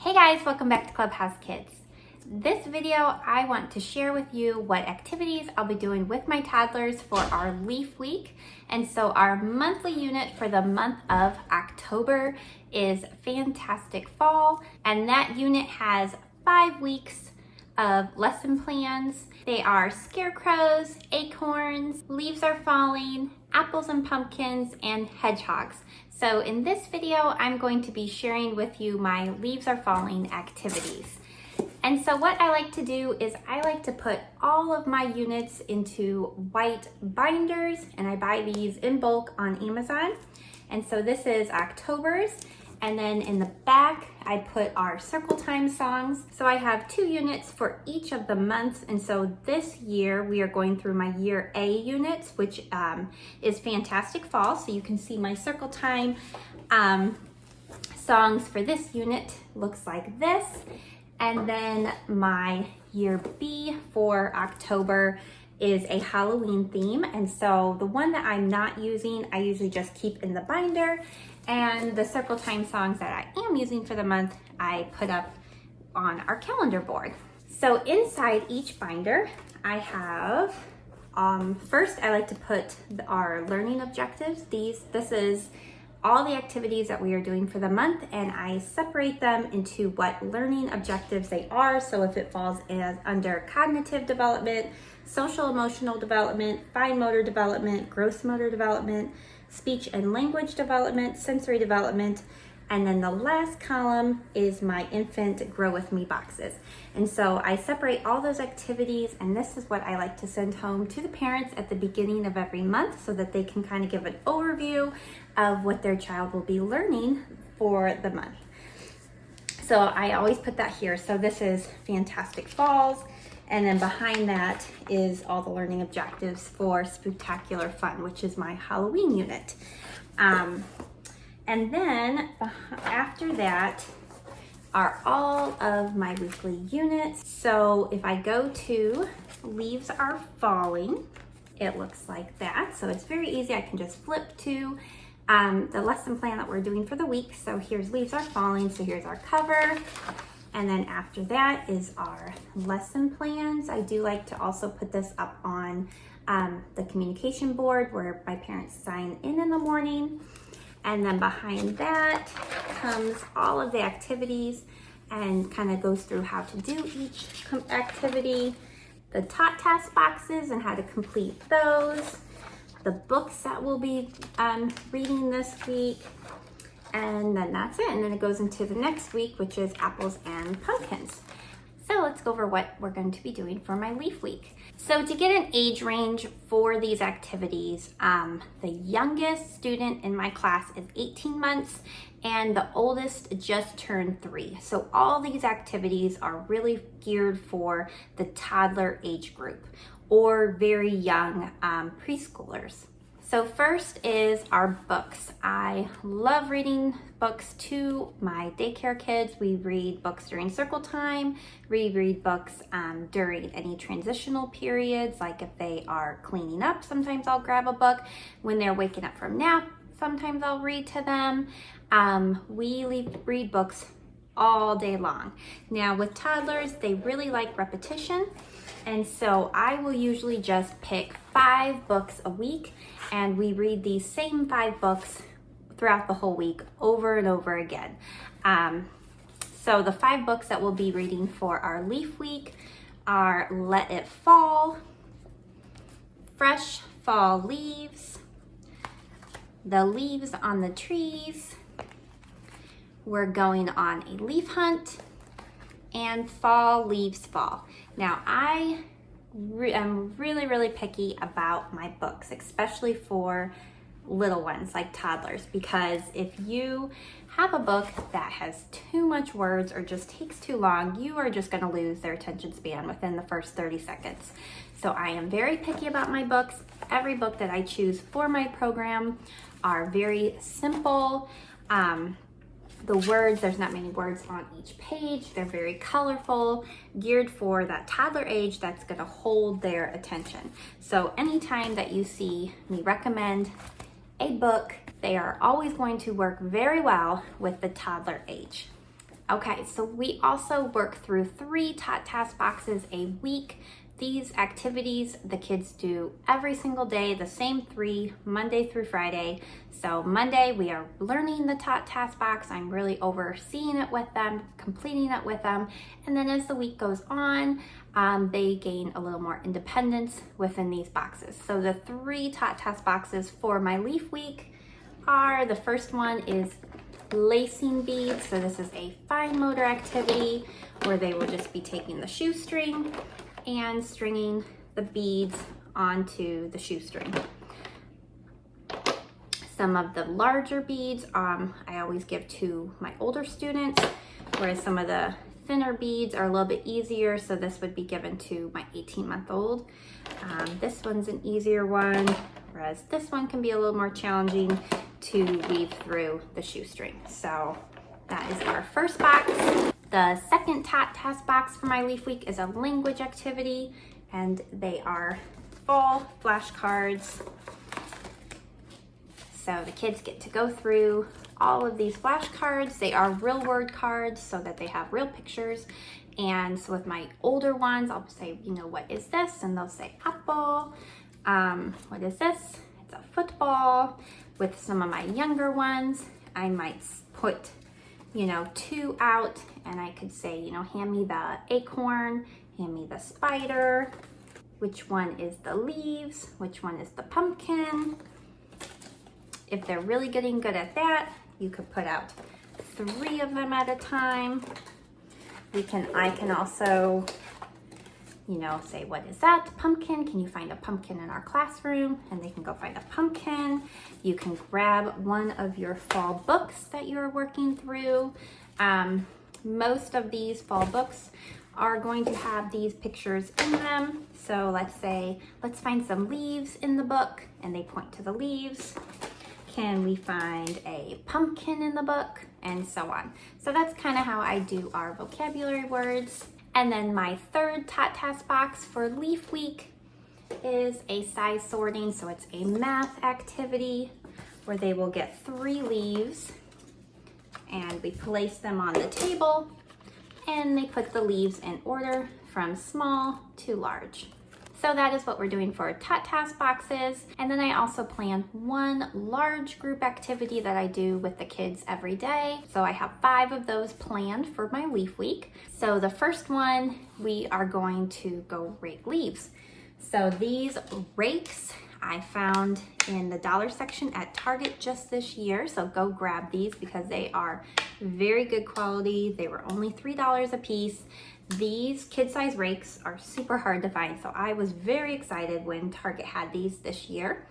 Hey guys, welcome back to Clubhouse Kids. This video, I want to share with you what activities I'll be doing with my toddlers for our Leaf Week. And so our monthly unit for the month of October is Fantastic Fall, and that unit has 5 weeks of lesson plans. They are scarecrows, acorns, leaves are falling, apples and pumpkins, and hedgehogs. So in this video, I'm going to be sharing with you my leaves are falling activities. And so what I like to do is I like to put all of my units into white binders, and I buy these in bulk on Amazon. And so this is October's. And then in the back, I put our circle time songs. So I have 2 units for each of the months. And so this year we are going through my year A units, which is Fantastic Fall. So you can see my circle time songs for this unit looks like this. And then my year B for October is a Halloween theme. And so the one that I'm not using, I usually just keep in the binder. And the circle time songs that I am using for the month, I put up on our calendar board. So inside each binder, I have, first I like to put our learning objectives. This is all the activities that we are doing for the month, and I separate them into what learning objectives they are. So if it falls as under cognitive development, social emotional development, fine motor development, gross motor development, speech and language development, sensory development, and then the last column is my infant grow with me boxes. And so I separate all those activities, and this is what I like to send home to the parents at the beginning of every month so that they can kind of give an overview of what their child will be learning for the month. So I always put that here. So this is Fantastic Falls, and then behind that is all the learning objectives for Spooktacular Fun, which is my Halloween unit. And then after that are all of my weekly units. So if I go to Leaves Are Falling, it looks like that. So it's very easy. I can just flip to the lesson plan that we're doing for the week. So here's Leaves Are Falling. So here's our cover. And then after that is our lesson plans. I do like to also put this up on the communication board where my parents sign in the morning. And then behind that comes all of the activities and kind of goes through how to do each activity, the tot task boxes and how to complete those, the books that we'll be reading this week, and then that's it. And then it goes into the next week, which is apples and pumpkins. So let's go over what we're going to be doing for my Leaf Week. So to get an age range for these activities, the youngest student in my class is 18 months and the oldest just turned 3. So all these activities are really geared for the toddler age group or very young preschoolers. So first is our books. I love reading books to my daycare kids. We read books during circle time. We read books during any transitional periods, like if they are cleaning up, sometimes I'll grab a book. When they're waking up from nap, sometimes I'll read to them. We read books all day long. Now with toddlers, they really like repetition. And so I will usually just pick 5 books a week, and we read these same 5 books throughout the whole week over and over again. So the 5 books that we'll be reading for our Leaf Week are Let It Fall, Fresh Fall Leaves, The Leaves on the Trees, We're Going on a Leaf Hunt, and Fall Leaves Fall. Now I am really picky about my books, especially for little ones like toddlers, because if you have a book that has too much words or just takes too long, you are just going to lose their attention span within the first 30 seconds. So I am very picky about my books. Every book that I choose for my program are very simple. The words, there's not many words on each page. They're very colorful, geared for that toddler age that's going to hold their attention. So anytime that you see me recommend a book, they are always going to work very well with the toddler age. Okay, so we also work through 3 Tot Task boxes a week. These activities the kids do every single day, the same 3, Monday through Friday. So Monday we are learning the Tot Task box. I'm really overseeing it with them, completing it with them. And then as the week goes on, they gain a little more independence within these boxes. So the 3 Tot Task boxes for my Leaf Week are, the first one is lacing beads. So this is a fine motor activity where they will just be taking the shoestring and stringing the beads onto the shoestring. Some of the larger beads I always give to my older students, whereas some of the thinner beads are a little bit easier, so this would be given to my 18-month-old. This one's an easier one, whereas this one can be a little more challenging to weave through the shoestring. So that is our first box. The second Tot Task box for my Leaf Week is a language activity, and they are fall flashcards. So the kids get to go through all of these flashcards. They are real word cards so that they have real pictures. And so with my older ones, I'll say, you know, what is this? And they'll say apple. What is this? It's a football. With some of my younger ones, I might put, you know, 2 out, and I could say, you know, hand me the acorn, hand me the spider, which one is the leaves, which one is the pumpkin. If they're really getting good at that, you could put out 3 of them at a time. I can also, you know, say, what is that? Pumpkin. Can you find a pumpkin in our classroom? And they can go find a pumpkin. You can grab one of your fall books that you're working through. Most of these fall books are going to have these pictures in them. So let's say, let's find some leaves in the book, and they point to the leaves. Can we find a pumpkin in the book? And so on. So that's kind of how I do our vocabulary words. And then my third Tot Task box for Leaf Week is a size sorting. So it's a math activity where they will get 3 leaves, and we place them on the table, and they put the leaves in order from small to large. So that is what we're doing for Tot Task boxes. And then I also plan 1 large group activity that I do with the kids every day. So I have 5 of those planned for my Leaf Week. So the first one, we are going to go rake leaves. So these rakes I found in the dollar section at Target just this year. So go grab these because they are very good quality. They were only $3 a piece. These kid-size rakes are super hard to find, so I was very excited when Target had these this year.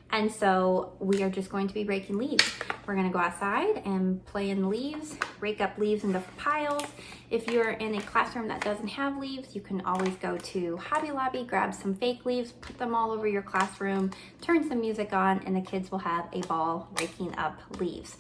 And so we are just going to be raking leaves. We're gonna go outside and play in the leaves, rake up leaves into piles. If you're in a classroom that doesn't have leaves, you can always go to Hobby Lobby, grab some fake leaves, put them all over your classroom, turn some music on, and the kids will have a ball raking up leaves.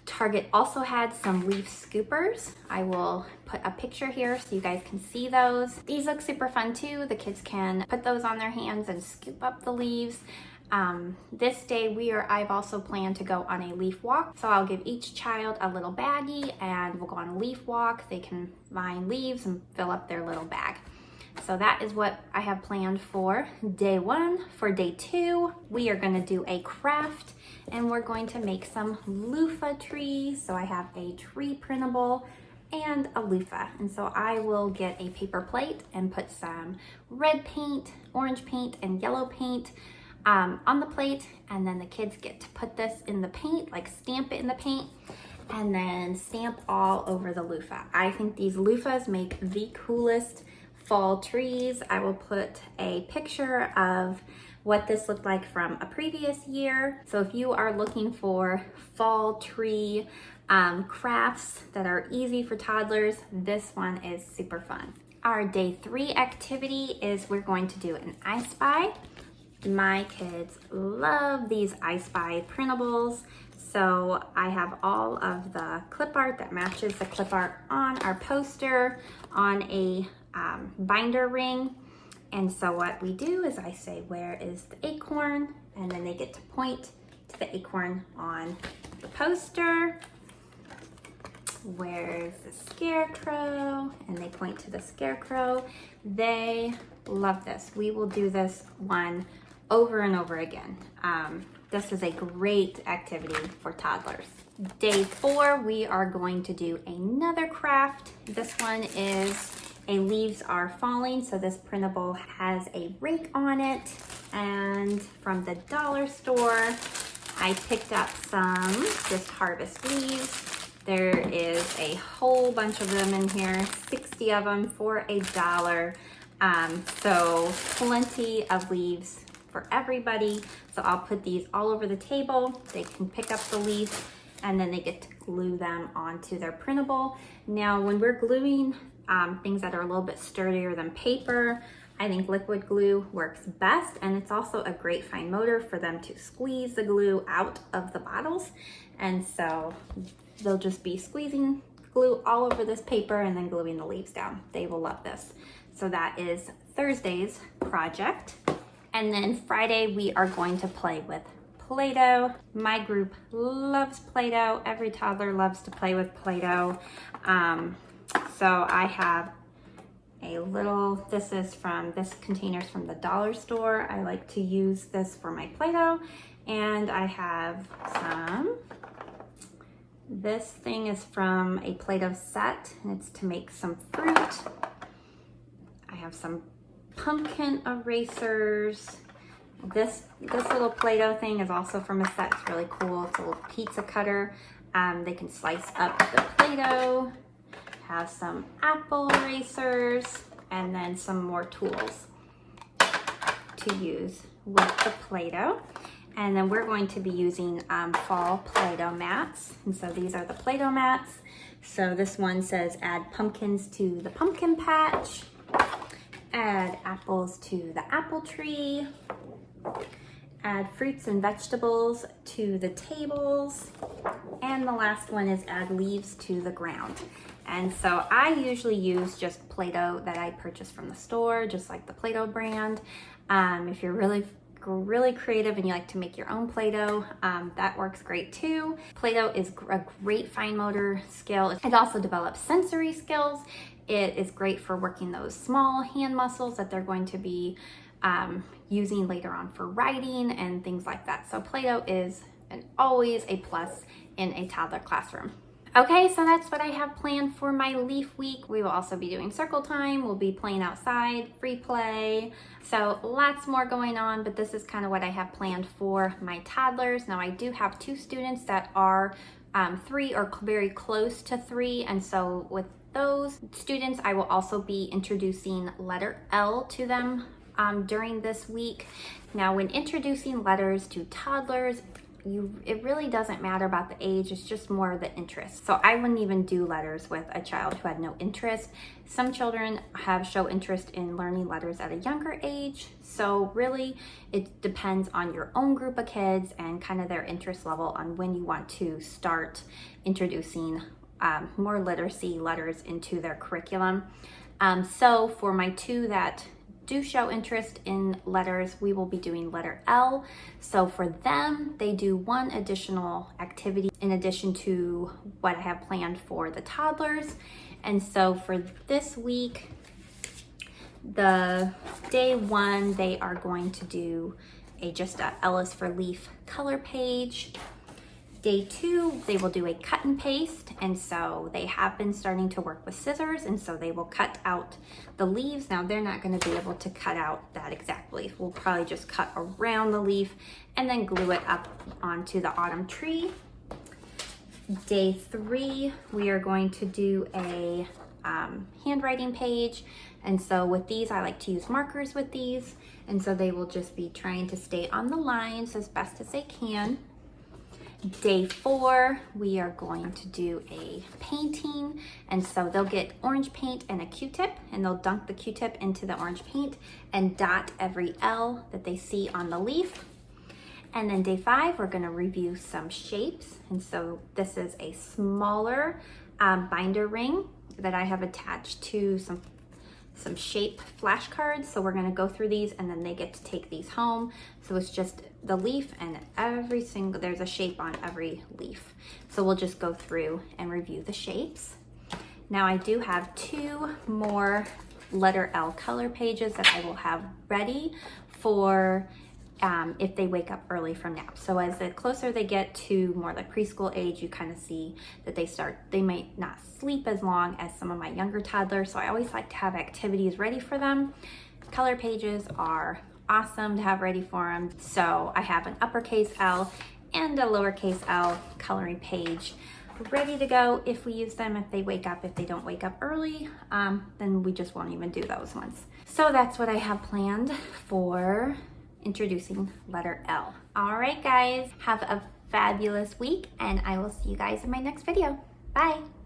Target also had some leaf scoopers. I will put a picture here so you guys can see those. These look super fun too. The kids can put those on their hands and scoop up the leaves. This day I've also planned to go on a leaf walk. So I'll give each child a little baggie and we'll go on a leaf walk. They can find leaves and fill up their little bag. So that is what I have planned for day 1. For day 2, we are gonna do a craft and we're going to make some loofah trees. So I have a tree printable and a loofah. And so I will get a paper plate and put some red paint, orange paint, and yellow paint on the plate, and then the kids get to put this in the paint, like stamp it in the paint, and then stamp all over the loofah. I think these loofahs make the coolest fall trees. I will put a picture of what this looked like from a previous year. So if you are looking for fall tree crafts that are easy for toddlers, this one is super fun. Our day 3 activity is we're going to do an I Spy. My kids love these I Spy printables. So I have all of the clip art that matches the clip art on our poster on a binder ring. And so what we do is I say, where is the acorn? And then they get to point to the acorn on the poster. Where's the scarecrow? And they point to the scarecrow. They love this. We will do this one over and over again. This is a great activity for toddlers. Day 4, we are going to do another craft. This one is a Leaves Are Falling. So this printable has a rake on it. And from the dollar store, I picked up some just harvest leaves. There is a whole bunch of them in here, 60 of them for $1. So plenty of leaves for everybody. So I'll put these all over the table. They can pick up the leaf and then they get to glue them onto their printable. Now, when we're gluing things that are a little bit sturdier than paper, I think liquid glue works best, and it's also a great fine motor for them to squeeze the glue out of the bottles. And so they'll just be squeezing glue all over this paper and then gluing the leaves down. They will love this. So that is Thursday's project. And then Friday, we are going to play with Play-Doh. My group loves Play-Doh. Every toddler loves to play with Play-Doh. So I have a little, this container's from the dollar store. I like to use this for my Play-Doh. And I have some, this thing is from a Play-Doh set, and it's to make some fruit. I have some pumpkin erasers. This little Play-Doh thing is also from a set. It's really cool. It's a little pizza cutter. They can slice up the Play-Doh. Have some apple erasers, and then some more tools to use with the Play-Doh. And then we're going to be using fall Play-Doh mats. And so these are the Play-Doh mats. So this one says add pumpkins to the pumpkin patch, add apples to the apple tree, add fruits and vegetables to the tables, and the last one is add leaves to the ground. And so I usually use just Play-Doh that I purchased from the store, just like the Play-Doh brand. If you're really creative and you like to make your own Play-Doh, that works great too. Play-Doh is a great fine motor skill. It also develops sensory skills. It is great for working those small hand muscles that they're going to be using later on for writing and things like that. So Play-Doh is always a plus in a toddler classroom. Okay, so that's what I have planned for my leaf week. We will also be doing circle time. We'll be playing outside, free play. So lots more going on, but this is kind of what I have planned for my toddlers. Now I do have 2 students that are 3 or very close to 3. And so with those students, I will also be introducing letter L to them during this week. Now when introducing letters to toddlers, it really doesn't matter about the age, it's just more the interest. So I wouldn't even do letters with a child who had no interest. Some children show interest in learning letters at a younger age. So really it depends on your own group of kids and kind of their interest level on when you want to start introducing more literacy letters into their curriculum. So for my 2 that do show interest in letters, we will be doing letter L. So for them, they do 1 additional activity in addition to what I have planned for the toddlers. And so for this week, the day 1, they are going to do just a L is for leaf color page. Day 2, they will do a cut and paste, and so they have been starting to work with scissors, and so they will cut out the leaves. Now they're not going to be able to cut out that exact leaf. We'll probably just cut around the leaf and then glue it up onto the autumn tree. Day 3, we are going to do a handwriting page, and so with these, I like to use markers with these, and so they will just be trying to stay on the lines as best as they can. Day 4, we are going to do a painting, and so they'll get orange paint and a Q-tip, and they'll dunk the Q-tip into the orange paint and dot every L that they see on the leaf. And then day 5, we're going to review some shapes, and so this is a smaller binder ring that I have attached to some shape flashcards. So we're gonna go through these and then they get to take these home. So it's just the leaf and there's a shape on every leaf. So we'll just go through and review the shapes. Now I do have 2 more letter L color pages that I will have ready for if they wake up early from naps. So as the closer they get to more like preschool age, you kind of see that they might not sleep as long as some of my younger toddlers. So I always like to have activities ready for them. Color pages are awesome to have ready for them. So I have an uppercase L and a lowercase L coloring page ready to go if we use them, if they wake up. If they don't wake up early, then we just won't even do those ones. So that's what I have planned for introducing letter L. All right, guys, have a fabulous week, and I will see you guys in my next video. Bye.